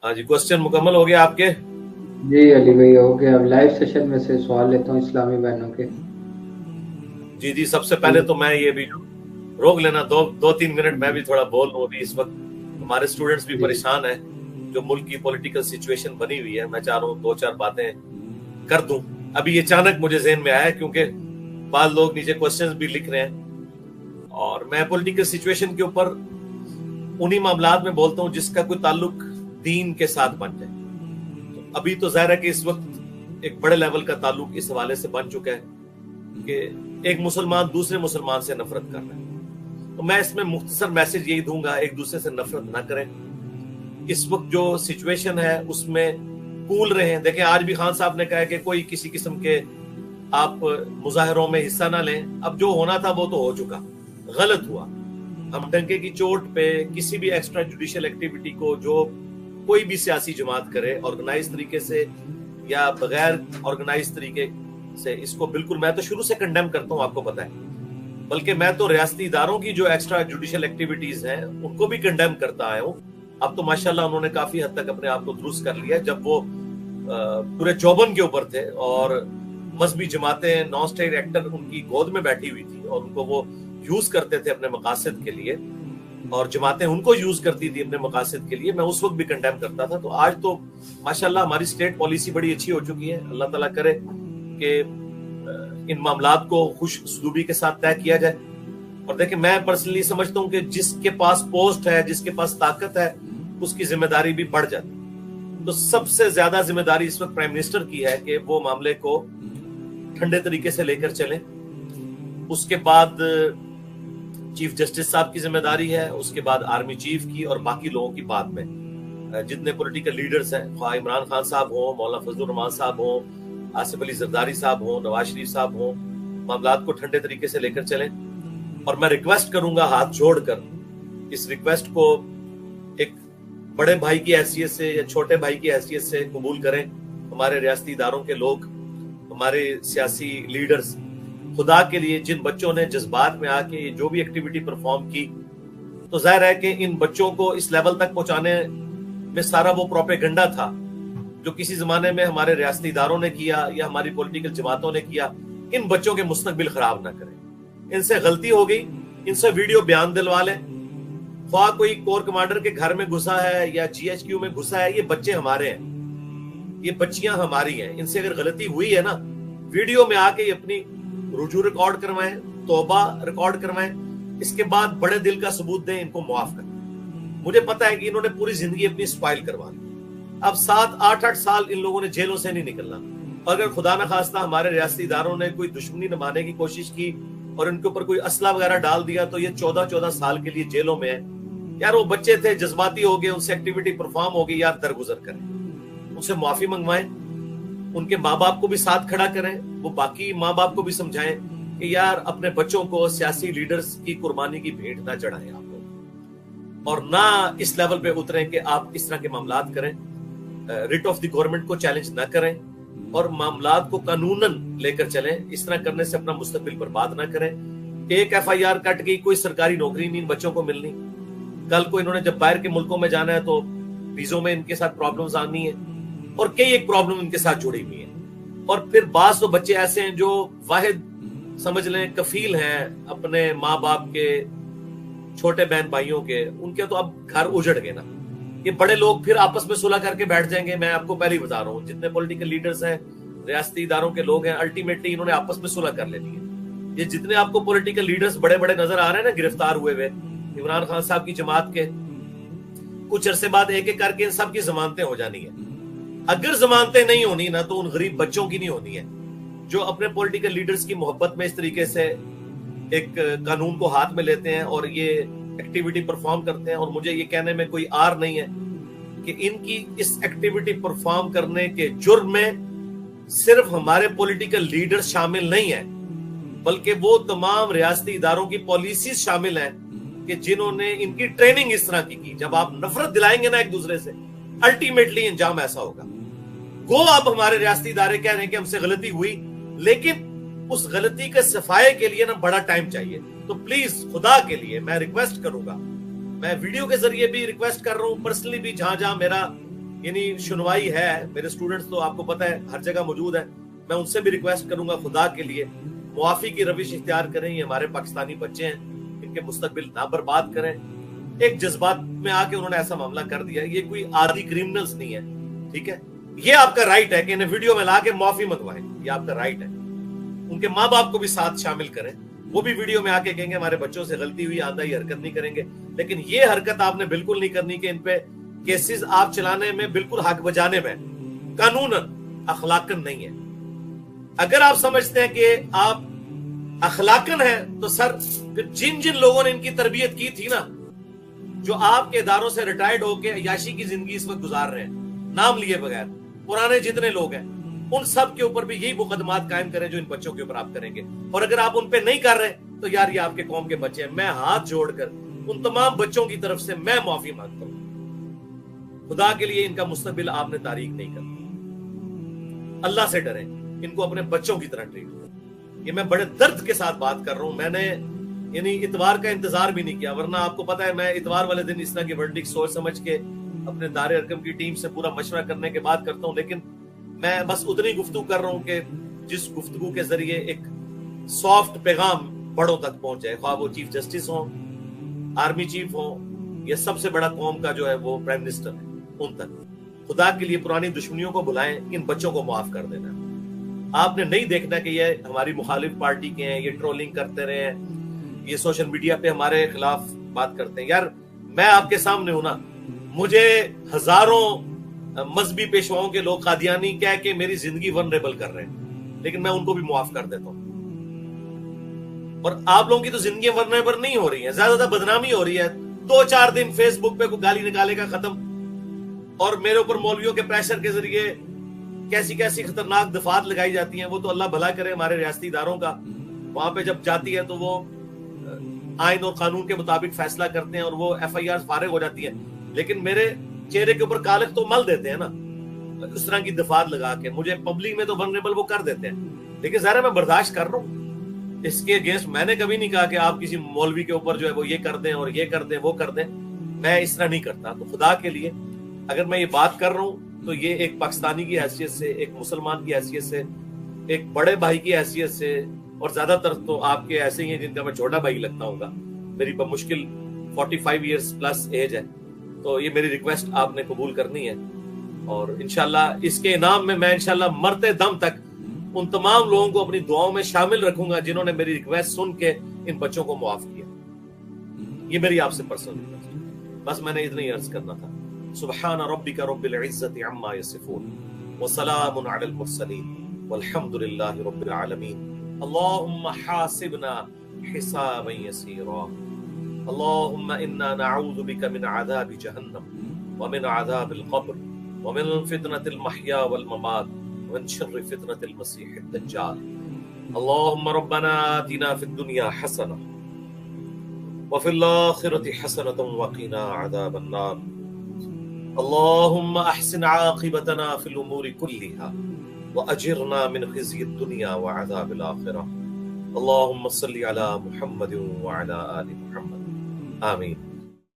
हाँ जी, क्वेश्चन मुकम्मल हो गया आपके? जी अली भाई हो गया। अब लाइव सेशन में से सवाल लेता हूँ इस्लामी बहनों के। जी जी, सबसे पहले जी तो मैं ये भी रोक लेना, दो दो तीन मिनट मैं भी थोड़ा बोल लूँ। अभी इस वक्त हमारे स्टूडेंट्स भी जी परेशान हैं, जो मुल्क की पॉलिटिकल सिचुएशन बनी हुई है। मैं चाह रहा हूँ दो चार बातें कर दूं। अभी ये अचानक मुझे ज़हन में आया क्योंकि बाद लोग नीचे क्वेश्चंस भी लिख रहे हैं, और मैं पॉलिटिकल सिचुएशन के ऊपर उन्हीं मामलात में बोलता हूँ जिसका कोई ताल्लुक दीन के साथ बन जाए। तो अभी तो जाहिर है कि इस वक्त एक बड़े लेवल का ताल्लुक इस हवाले से बन चुका है कि एक मुसलमान दूसरे मुसलमान से नफरत कर रहा है। तो मैं इसमें मुख्तसर मैसेज यही दूंगा, एक दूसरे से नफरत ना करें। इस वक्त जो सिचुएशन है उसमें कूल रहे हैं। देखें, आज भी खान साहब ने कहा कि कोई किसी किस्म के आप मुजाहरों में हिस्सा ना लें। अब जो होना था वो तो हो चुका, गलत हुआ। हम डंके की चोट पे किसी भी एक्स्ट्रा जुडिशियल एक्टिविटी को जो कोई भी सियासी जमात करे ऑर्गेनाइज तरीके से या बगैर ऑर्गेनाइज तरीके से, इसको बिल्कुल मैं तो शुरू से कंडेम करता हूँ, आपको पता है। बल्कि मैं तो रियासती इदारों की जो एक्स्ट्रा जुडिशियल एक्टिविटीज हैं उनको भी कंडेम करता आया हूँ। अब तो माशाल्लाह उन्होंने काफी हद तक अपने आप को दुरुस्त कर लिया। जब वो पूरे चौबन के ऊपर थे और मजहबी जमातें नॉन स्टेट एक्टर उनकी गोद में बैठी हुई थी और उनको वो यूज करते थे अपने मकासद के लिए, और जमातें उनको यूज करती थी अपने मकासद के लिए, मैं उस वक्त भी कंडेम करता था। तो आज तो माशाल्लाह हमारी स्टेट पॉलिसी बड़ी अच्छी हो चुकी है। अल्लाह ताला करे कि इन मामलात को खुश सलूबी के साथ तय किया जाए। और देखिए, मैं पर्सनली समझता हूँ कि जिसके पास पोस्ट है, जिसके पास ताकत है, उसकी जिम्मेदारी भी बढ़ जाती है। तो सबसे ज्यादा जिम्मेदारी इस वक्त प्राइम मिनिस्टर की है कि वो मामले को ठंडे तरीके से लेकर चलें। उसके बाद चीफ जस्टिस साहब की जिम्मेदारी है, उसके बाद आर्मी चीफ की, और बाकी लोगों की बाद में जितने पॉलिटिकल लीडर्स हैं, ख्वाह इमरान खान साहब हो, मौलाना फजलुर रहमान साहब हो, आसिफ अली जरदारी साहब हो, नवाज शरीफ साहब हो, मामलात को ठंडे तरीके से लेकर चलें। और मैं रिक्वेस्ट करूंगा हाथ जोड़कर, इस रिक्वेस्ट को एक बड़े भाई की हैसियत से या छोटे भाई की हैसियत से कबूल करें। हमारे रियासती इदारों के लोग, हमारे सियासी लीडर्स, खुदा के लिए जिन बच्चों ने जज्बात में आके जो भी एक्टिविटी परफॉर्म की, तो जाहिर है कि इन बच्चों को इस लेवल तक पहुंचाने में सारा वो प्रोपेगेंडा था जो किसी जमाने में हमारे रियासती इदारों ने किया या हमारी पॉलिटिकल जमातों ने किया। इन बच्चों के मुस्तकबिल खराब ना करें। इनसे गलती हो गई, इनसे वीडियो बयान दिलवा लें। ख्वाह कोई कोर कमांडर के घर में घुसा है या जीएचक्यू में घुसा है, ये बच्चे हमारे हैं, ये बच्चियां हमारी हैं। इनसे अगर गलती हुई है ना, वीडियो में आके ये अपनी रुजू रिकॉर्ड करवाएं, तौबा रिकॉर्ड करवाएं, इसके बाद बड़े दिल का सबूत दें, इनको मुआफ करें। मुझे पता है कि इन्होंने पूरी जिंदगी अपनी स्पॉइल करवा ली। अब 7-8 साल इन लोगों ने जेलों से नहीं निकलना। अगर खुदा न खास्ता हमारे रियासती इदारों ने कोई दुश्मनी निभाने की कोशिश की और इनके ऊपर कोई असला वगैरह डाल दिया, तो ये 14-14 साल के लिए जेलों में है। यार वो बच्चे थे, जज्बाती हो गए, उनसे एक्टिविटी परफॉर्म हो गई, यार दरगुजर करें, उनसे माफी मंगवाएं, उनके माँ बाप को भी साथ खड़ा करें, वो बाकी माँ बाप को भी समझाएं कि यार अपने बच्चों को सियासी लीडर्स की कुर्बानी की भेंट ना चढ़ाएं आप लोग, और ना इस लेवल पे उतरें कि आप इस तरह के मामलात करें। रिट ऑफ द गवर्नमेंट को चैलेंज ना करें और मामलात को कानूनन लेकर चलें। इस तरह करने से अपना मुस्तकबिल बर्बाद ना करें। एक एफआईआर कट गई, कोई सरकारी नौकरी नहीं इन बच्चों को मिलनी। कल को इन्होंने जब बाहर के मुल्कों में जाना है तो वीजों में इनके साथ प्रॉब्लम्स आनी है, और कई एक प्रॉब्लम इनके साथ जुड़ी हुई है। और फिर बास तो बच्चे ऐसे हैं जो वाहिद समझ लें कफील हैं अपने माँ बाप के, छोटे बहन भाइयों के, उनके तो अब घर उजड़ गए ना। ये बड़े लोग फिर आपस में सुलह करके बैठ जाएंगे। मैं आपको पहले ही बता रहा हूँ, जितने पॉलिटिकल लीडर्स हैं, रियासती इदारों के लोग हैं, अल्टीमेटली इन्होंने आपस में सुलह कर लेनी है। ये जितने आपको पॉलिटिकल लीडर्स बड़े बड़े नजर आ रहे हैं ना गिरफ्तार हुए हुए इमरान खान साहब की जमात के, कुछ अरसे बाद एक एक करके इन सब की जमानतें हो जानी है। अगर जमानतें नहीं होनी ना, तो उन गरीब बच्चों की नहीं होनी है जो अपने पॉलिटिकल लीडर्स की मोहब्बत में इस तरीके से एक कानून को हाथ में लेते हैं और ये एक्टिविटी परफॉर्म करते हैं। और मुझे ये कहने में कोई आर नहीं है कि इनकी इस एक्टिविटी परफॉर्म करने के जुर्म में सिर्फ हमारे पॉलिटिकल लीडर्स शामिल नहीं है, बल्कि वो तमाम रियासती इदारों की पॉलिसीज शामिल हैं कि जिन्होंने इनकी ट्रेनिंग इस तरह की। जब आप नफरत दिलाएंगे ना एक दूसरे से, अल्टीमेटली अंजाम ऐसा होगा। गो आप हमारे रियासती इदारे कह रहे हैं कि हमसे गलती हुई, लेकिन उस गलती के सफाए के लिए ना बड़ा टाइम चाहिए। तो प्लीज खुदा के लिए मैं रिक्वेस्ट करूंगा, मैं वीडियो के जरिए भी रिक्वेस्ट कर रहा हूं, पर्सनली भी, जहां जहां मेरा یعنی سنوائی ہے. میرے اسٹوڈنٹس تو آپ کو پتہ ہے ہر جگہ موجود ہیں. میں ان سے بھی ریکویسٹ کروں گا خدا کے لیے معافی کی روش اختیار کریں. یہ ہمارے پاکستانی بچے ہیں, ان کے مستقبل نہ برباد کریں. ایک جذبات میں آ کے انہوں نے ایسا معاملہ کر دیا. یہ کوئی عادی کرمنلز نہیں ہے, ٹھیک ہے. یہ آپ کا رائٹ ہے کہ انہیں ویڈیو میں لا کے معافی منگوائیں, یہ آپ کا رائٹ ہے. ان کے ماں باپ کو بھی ساتھ شامل کریں, وہ بھی ویڈیو میں آ کے کہیں گے ہمارے بچوں سے غلطی ہوئی, آندہ یہ حرکت نہیں کریں گے. لیکن یہ حرکت آپ نے بالکل نہیں کرنی کہ ان پہ کیسز آپ چلانے میں بالکل حق بجانے میں قانوناً اخلاقاً نہیں ہے. اگر آپ سمجھتے ہیں کہ آپ اخلاقاً ہیں تو سر جن جن لوگوں نے ان کی تربیت کی تھی نا, جو آپ کے اداروں سے ریٹائرڈ ہو کے عیاشی کی زندگی اس وقت گزار رہے ہیں, نام لیے بغیر پرانے جتنے لوگ ہیں, ان سب کے اوپر بھی یہی مقدمات قائم کریں جو ان بچوں کے اوپر آپ کریں گے. اور اگر آپ ان پہ نہیں کر رہے تو یار یہ آپ کے قوم کے بچے ہیں. میں ہاتھ جوڑ کر ان تمام بچوں کی طرف سے میں معافی مانگتا ہوں. خدا کے لیے ان کا مستقبل آپ نے تاریک نہیں کرنا. اللہ سے ڈریں, ان کو اپنے بچوں کی طرح ٹریٹ کریں. یہ میں بڑے درد کے ساتھ بات کر رہا ہوں. میں نے یعنی اتوار کا انتظار بھی نہیں کیا, ورنہ آپ کو پتا ہے میں اتوار والے دن اس طرح کی ورڈکٹ سوچ سمجھ کے اپنے دار ارکم کی ٹیم سے پورا مشورہ کرنے کے بعد کرتا ہوں. لیکن میں بس اتنی گفتگو کر رہا ہوں کہ جس گفتگو کے ذریعے ایک سافٹ پیغام بڑوں تک پہنچ جائے, خواہ وہ چیف جسٹس ہوں, آرمی چیف ہوں, یا سب سے بڑا قوم کا جو ہے وہ پرائم منسٹر ہے, ان تک. خدا کے لیے پرانی دشمنیوں کو بلائیں, ان بچوں کو معاف کر دینا. آپ نے نہیں دیکھنا کہ یہ ہماری مخالف پارٹی کے ہیں, یہ ٹرولنگ کرتے رہے ہیں, یہ سوشل میڈیا پہ ہمارے خلاف بات کرتے ہیں. یار میں آپ کے سامنے ہوں نا, مجھے ہزاروں مذہبی پیشواؤں کے لوگ قادیانی کہہ کے میری زندگی ورنریبل کر رہے ہیں, لیکن میں ان کو بھی معاف کر دیتا ہوں. اور آپ لوگوں کی تو زندگی ورنریبل نہیں ہو رہی ہے, زیادہ بدنامی ہو رہی ہے. 2-4 دن فیس بک پہ کوئی گالی نکالے گا ختم, اور میرے اوپر مولویوں کے پریشر کے ذریعے کیسی کیسی خطرناک دفعات لگائی جاتی ہیں. وہ تو اللہ بھلا کرے ہمارے ریاستی اداروں کا, وہاں پہ جب جاتی ہے تو وہ آئین اور قانون کے مطابق فیصلہ کرتے ہیں اور وہ ایف آئی آر فارغ ہو جاتی ہے. لیکن میرے چہرے کے اوپر کالک تو مل دیتے ہیں نا اس طرح کی دفعات لگا کے. مجھے پبلک میں تو ورنریبل وہ کر دیتے ہیں, لیکن ظاہر میں برداشت کر رہا ہوں. اس کے اگینسٹ میں نے کبھی نہیں کہا کہ آپ کسی مولوی کے اوپر جو ہے وہ یہ کر دیں اور یہ کر دیں وہ کر دیں. میں اس طرح نہیں کرتا. تو خدا کے لیے اگر میں یہ بات کر رہا ہوں تو یہ ایک پاکستانی کی حیثیت سے, ایک مسلمان کی حیثیت سے, ایک بڑے بھائی کی حیثیت سے, اور زیادہ تر تو آپ کے ایسے ہی ہیں جن کا میں چھوٹا بھائی لگتا ہوں گا. میری بمشکل 45 ایئرز پلس ایج ہے, تو یہ میری ریکویسٹ آپ نے قبول کرنی ہے. اور انشاءاللہ اس کے انعام میں انشاءاللہ مرتے دم تک ان تمام لوگوں کو اپنی دعاؤں میں شامل رکھوں گا جنہوں نے میری ریکویسٹ سن کے ان بچوں کو معاف کیا. یہ میری آپ سے پرسنل ریکویسٹ, بس میں نے اتنا ہی عرض کرنا تھا. سبحان ربک رب العزت عما یصفون وسلام علی المرسلین والحمد للہ رب العالمین. اللهم حاسبنا حسابا يسيرا. اللهم إنا نعوذ بك من عذاب جهنم ومن عذاب القبر ومن فتنة المحيا والممات ومن شر فتنة المسيح الدجال. اللهم ربنا آتنا في الدنيا حسنة وفي الآخرة حسنة وقنا عذاب النار. اللهم أحسن عاقبتنا في الأمور كلها وأجرنا من خزي الدنيا وعذاب الآخرة. اللهم صل على محمد وعلى آل محمد. آمين.